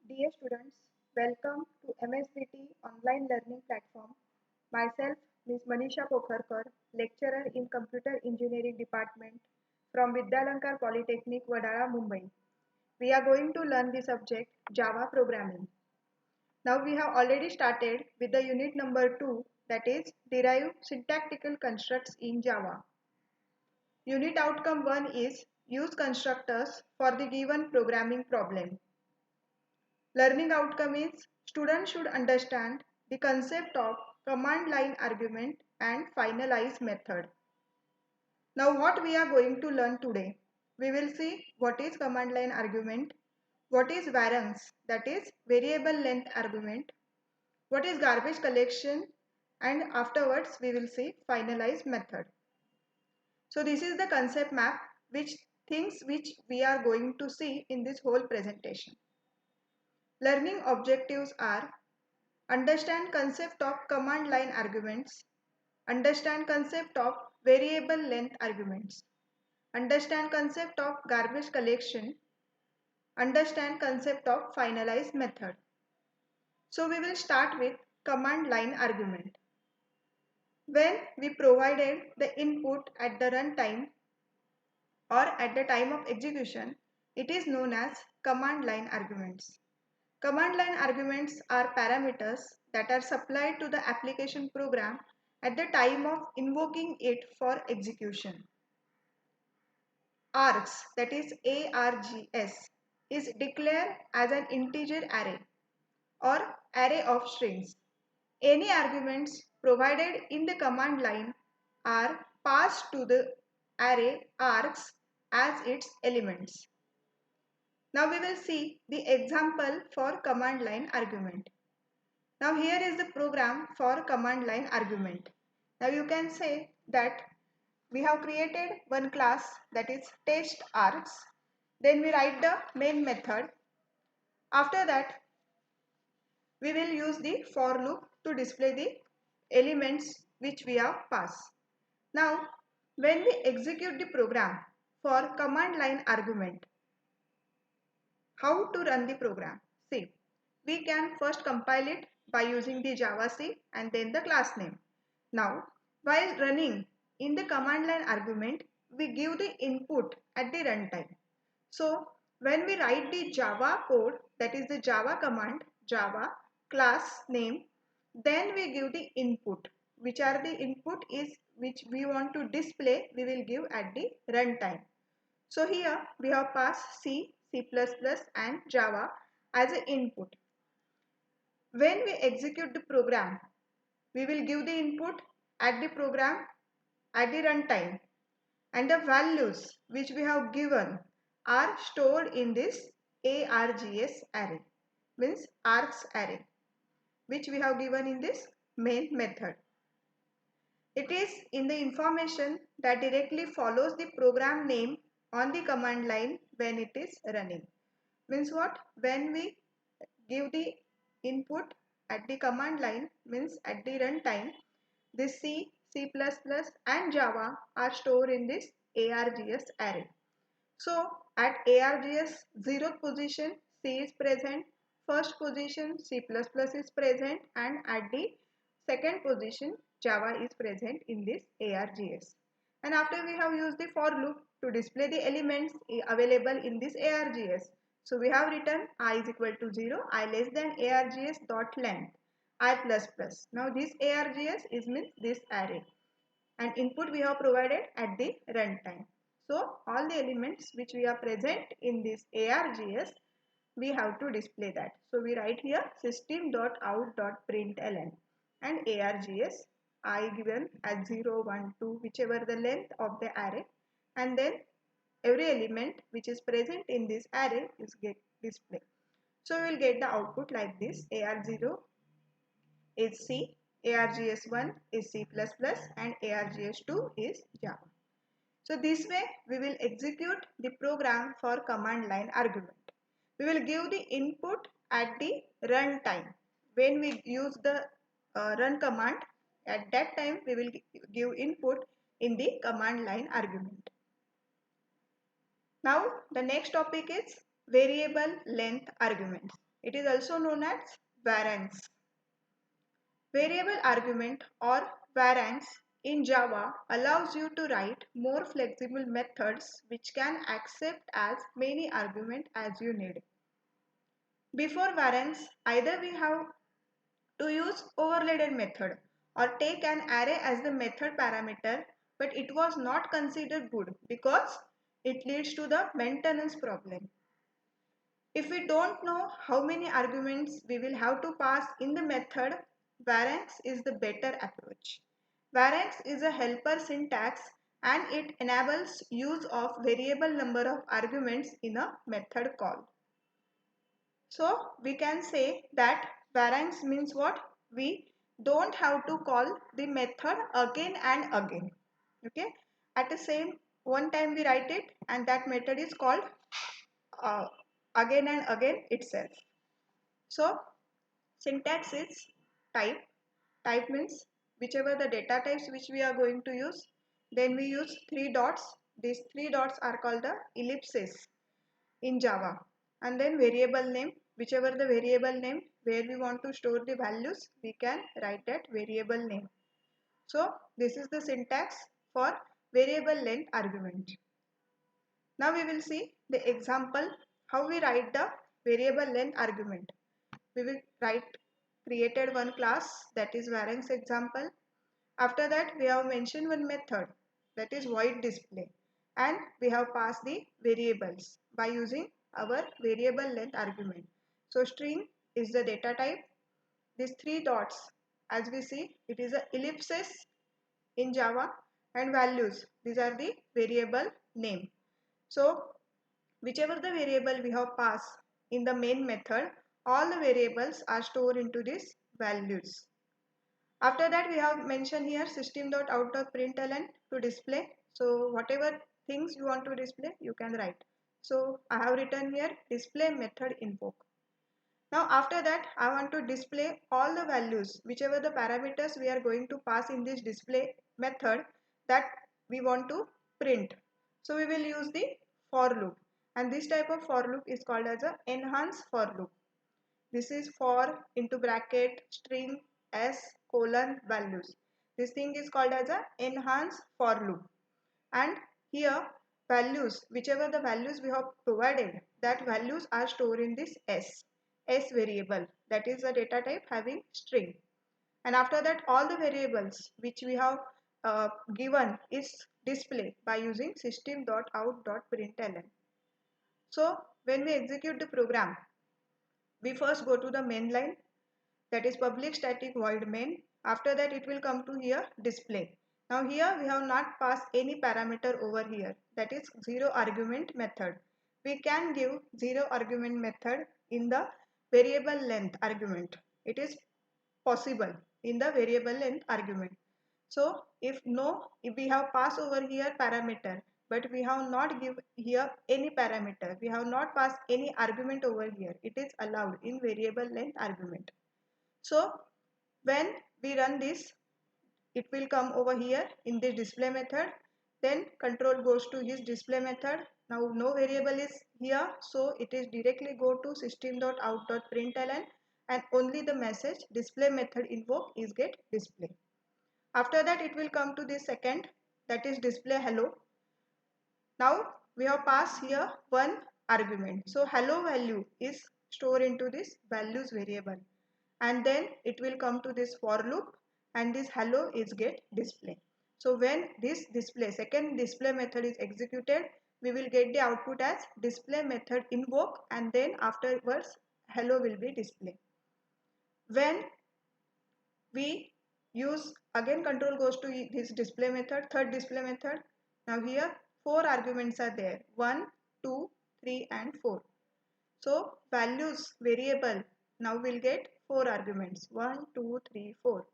Dear students, welcome to MSBT online learning platform. Myself, Ms. Manisha Pokharkar, lecturer in Computer Engineering Department from Vidyalankar Polytechnic, Vadala, Mumbai. We are going to learn the subject Java programming. Now we have already started with the unit number 2, that is derive syntactical constructs in Java. Unit outcome 1 is use constructors for the given programming problem. Learning outcome is students should understand the concept of command line argument and finalize method. Now what we are going to learn today? We will see what is command line argument, what is variance, that is variable length argument, what is garbage collection, and afterwards we will see finalize method. So this is the concept map which we are going to see in this whole presentation. Learning objectives are understand concept of command line arguments, understand concept of variable length arguments, understand concept of garbage collection, understand concept of finalize method. So we will start with command line argument. When we provided the input at the runtime or at the time of execution, it is known as command line arguments. Command line arguments are parameters that are supplied to the application program at the time of invoking it for execution. Args, that is ARGS, is declared as an integer array or array of strings. Any arguments provided in the command line are passed to the array args as its elements. Now we will see the example for command line argument. Now here is the program for command line argument. Now you can say that we have created one class, that is test args. Then we write the main method. After that we will use the for loop to display the elements which we have passed. Now when we execute the program for command line argument, how to run the program? See, we can first compile it by using the javac and then the class name. Now, while running in the command line argument, we give the input at the runtime. So, when we write the Java code, that is the Java command, Java class name, then we give the input, which are the input is which we want to display, we will give at the runtime. So here we have passed C, C++ and Java as an input. When we execute the program, we will give the input at the program at the runtime, and the values which we have given are stored in this args array, means args array, which we have given in this main method. It is in the information that directly follows the program name on the command line when it is running. Means what? When we give the input at the command line, means at the runtime, this C, C++ and Java are stored in this args array. So at args 0th position C is present, first position C++ is present, and at the second position Java is present in this args. And after we have used the for loop to display the elements available in this args. So we have written I is equal to 0, I less than args dot length, I plus plus. Now this args is means this array, and input we have provided at the runtime. So all the elements which we are present in this args, we have to display that. So we write here system.out.println and args I given as 0, 1, 2, whichever the length of the array, and then every element which is present in this array is get displayed. So we will get the output like this: AR0 is C, ARGS1 is C++, and ARGS2 is Java. So this way we will execute the program for command line argument. We will give the input at the runtime. When we use the run command, at that time we will give input in the command line argument. Now the next topic is variable length arguments. It is also known as variance. Variable argument or variance in Java allows you to write more flexible methods which can accept as many arguments as you need. Before variance, either we have to use overloaded method or take an array as the method parameter, but it was not considered good because it leads to the maintenance problem. If we don't know how many arguments we will have to pass in the method, variance is the better approach. Variance is a helper syntax and it enables use of variable number of arguments in a method call. So we can say that variance means what? We don't have to call the method again and again. Okay. At the same one time we write it and that method is called uh, again and again itself. So syntax is type. Type means whichever the data types which we are going to use. Then we use three dots. These three dots are called the ellipses in Java. And then variable name, whichever the variable name where we want to store the values, we can write that variable name. So this is the syntax for variable length argument. Now we will see the example how we write the variable length argument. We will created one class, that is variance example. After that we have mentioned one method, that is void display, and we have passed the variables by using our variable length argument. So string is the data type. These three dots, as we see, it is a ellipsis in Java, and values, these are the variable name. So whichever the variable we have passed in the main method, all the variables are stored into these values. After that we have mentioned here system.out.println to display. So whatever things you want to display, you can write. So I have written here display method invoke. Now after that I want to display all the values, whichever the parameters we are going to pass in this display method that we want to print. So we will use the for loop, and this type of for loop is called as a enhance for loop. This is for into bracket string s colon values. This thing is called as a enhance for loop. And here values, whichever the values we have provided, that values are stored in this s variable, that is a data type having string. And after that all the variables which we have given is displayed by using system.out.println. So when we execute the program, we first go to the main line, that is public static void main. After that it will come to here display. Now here we have not passed any parameter over here, that is zero argument method. We can give zero argument method in the variable length argument. It is possible in the variable length argument. So if we have passed over here parameter, but we have not give here any parameter, we have not passed any argument over here, it is allowed in variable length argument. So when we run this, it will come over here in the display method. Then control goes to his display method. Now no variable is here, so it is directly go to system.out.println, and only the message display method invoke is get display. After that it will come to the second, that is display hello. Now we have passed here one argument. So hello value is stored into this values variable, and then it will come to this for loop, and this hello is get display. So when this display second display method is executed, we will get the output as display method invoke, and then afterwards hello will be display. When we use again control goes to this display method, third display method. Now here four arguments are there, 1, 2, 3 and 4. So values variable now will get 4 arguments, 1, 2, 3, 4.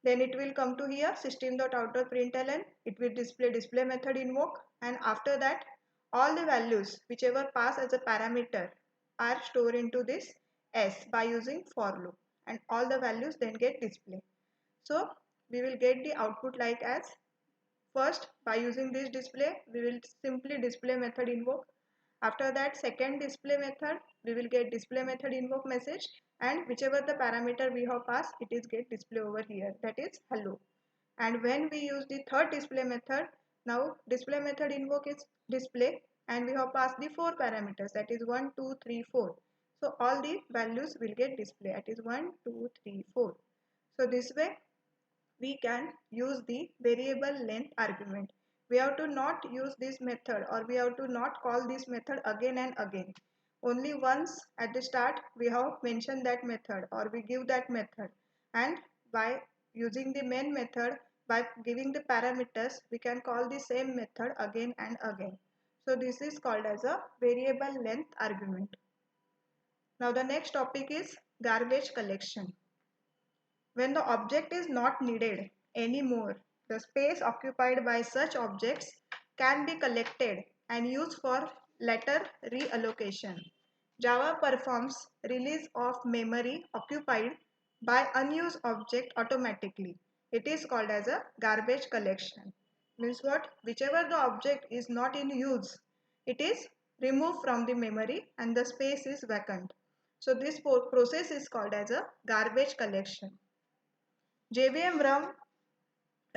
Then it will come to here system.out.println, it will display method invoke, and after that all the values whichever pass as a parameter are stored into this s by using for loop, and all the values then get display. So we will get the output like as, first by using this display we will simply display method invoke, After that, second display method, we will get display method invoke message, and whichever the parameter we have passed, it is get display over here, that is hello. And when we use the third display method, now display method invoke is display, and we have passed the 4 parameters, that is 1, 2, 3, 4. So all the values will get display, that is 1, 2, 3, 4. So this way we can use the variable length argument. We have to not use this method, or we have to not call this method again and again. Only once at the start we have mentioned that method, or we give that method, and by using the main method, by giving the parameters, we can call the same method again and again. So this is called as a variable length argument. Now the next topic is garbage collection. When the object is not needed anymore, the space occupied by such objects can be collected and used for later reallocation. Java performs release of memory occupied by unused object automatically. It is called as a garbage collection. Means what? Whichever the object is not in use, it is removed from the memory and the space is vacant. So this process is called as a garbage collection. JVM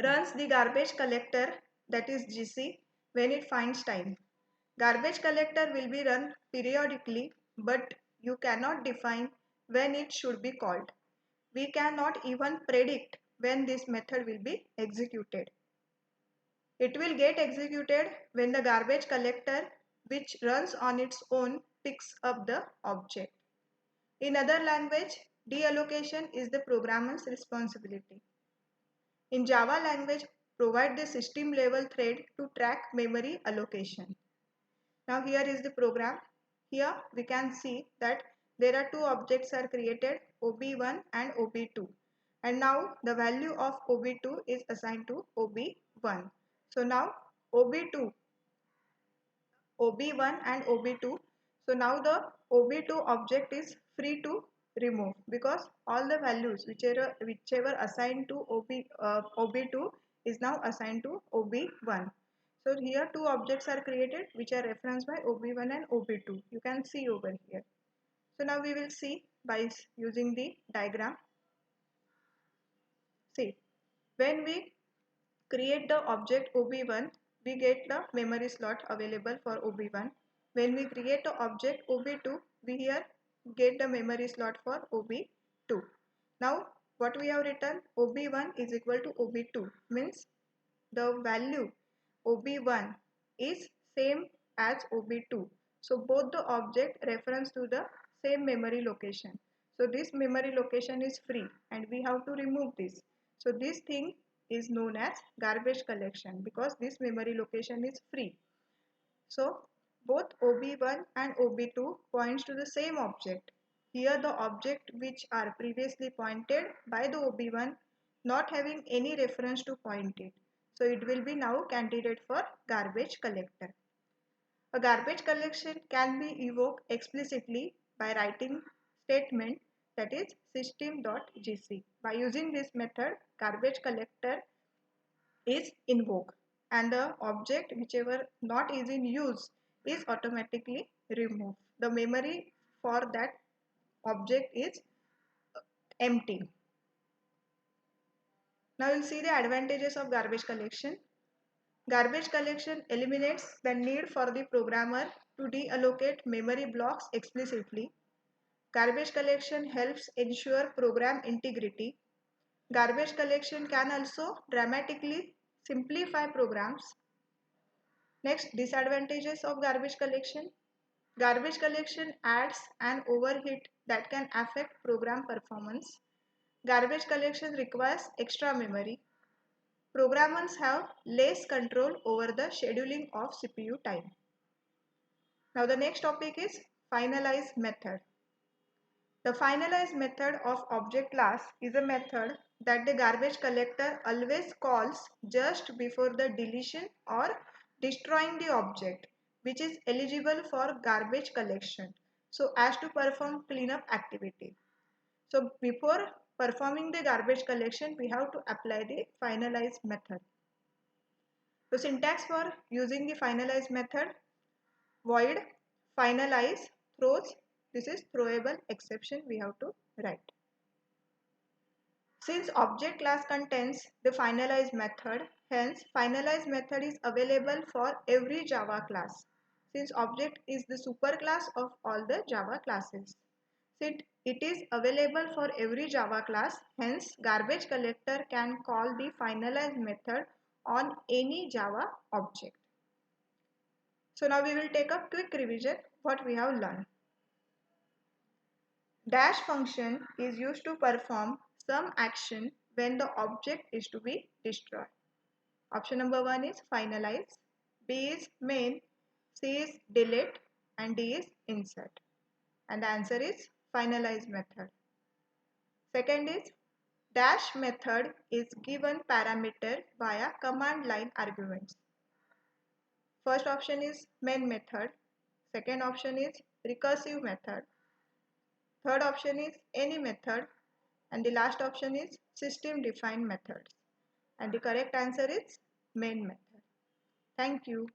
runs the garbage collector, that is GC, when it finds time. Garbage collector will be run periodically, but you cannot define when it should be called. We cannot even predict when this method will be executed. It will get executed when the garbage collector, which runs on its own, picks up the object. In other language, deallocation is the programmer's responsibility. In Java language, provide the system level thread to track memory allocation. Now here is the program. Here we can see that there are two objects are created, OB1 and OB2. And now the value of OB2 is assigned to OB1. So now OB2, OB1 and OB2. So now the OB2 object is free to remove, because all the values whichever assigned to OB2 is now assigned to OB1. So here two objects are created which are referenced by OB1 and OB2. You can see over here. So now we will see by using the diagram. See, when we create the object OB1, we get the memory slot available for OB1. When we create the object OB2, we here get the memory slot for OB2. Now what we have written, OB1 is equal to OB2, means the value OB1 is same as OB2. So both the object reference to the same memory location. So this memory location is free and we have to remove this. So this thing is known as garbage collection, because this memory location is free. So both OB1 and OB2 points to the same object. Here the object which are previously pointed by the OB1 not having any reference to point it. So it will be now candidate for garbage collector. A garbage collection can be evoked explicitly by writing statement, that is system.gc. By using this method, garbage collector is invoked and the object whichever not is in use is automatically removed. The memory for that object is empty. Now we'll see the advantages of garbage collection. Garbage collection eliminates the need for the programmer to deallocate memory blocks explicitly. Garbage collection helps ensure program integrity. Garbage collection can also dramatically simplify programs. Next, disadvantages of garbage collection. Garbage collection adds an overhead that can affect program performance. Garbage collection requires extra memory. Programmers have less control over the scheduling of CPU time. Now the next topic is finalize method. The finalize method of object class is a method that the garbage collector always calls just before the deletion or destroying the object which is eligible for garbage collection, so as to perform cleanup activity. So before performing the garbage collection, we have to apply the finalize method. The syntax for using the finalize method: void finalize throws. This is throwable exception we have to write. Since object class contains the finalize method, hence finalize method is available for every Java class. Since object is the superclass of all the Java classes. Since it is available for every Java class, hence garbage collector can call the finalize method on any Java object. So now we will take a quick revision what we have learned. Dash function is used to perform some action when the object is to be destroyed. Option number 1 is finalize, B is main, C is delete, and D is insert. And the answer is finalize method. Second is dash method is given parameter via command line arguments. First option is main method. Second option is recursive method. Third option is any method. And the last option is system defined methods. And the correct answer is main method. Thank you.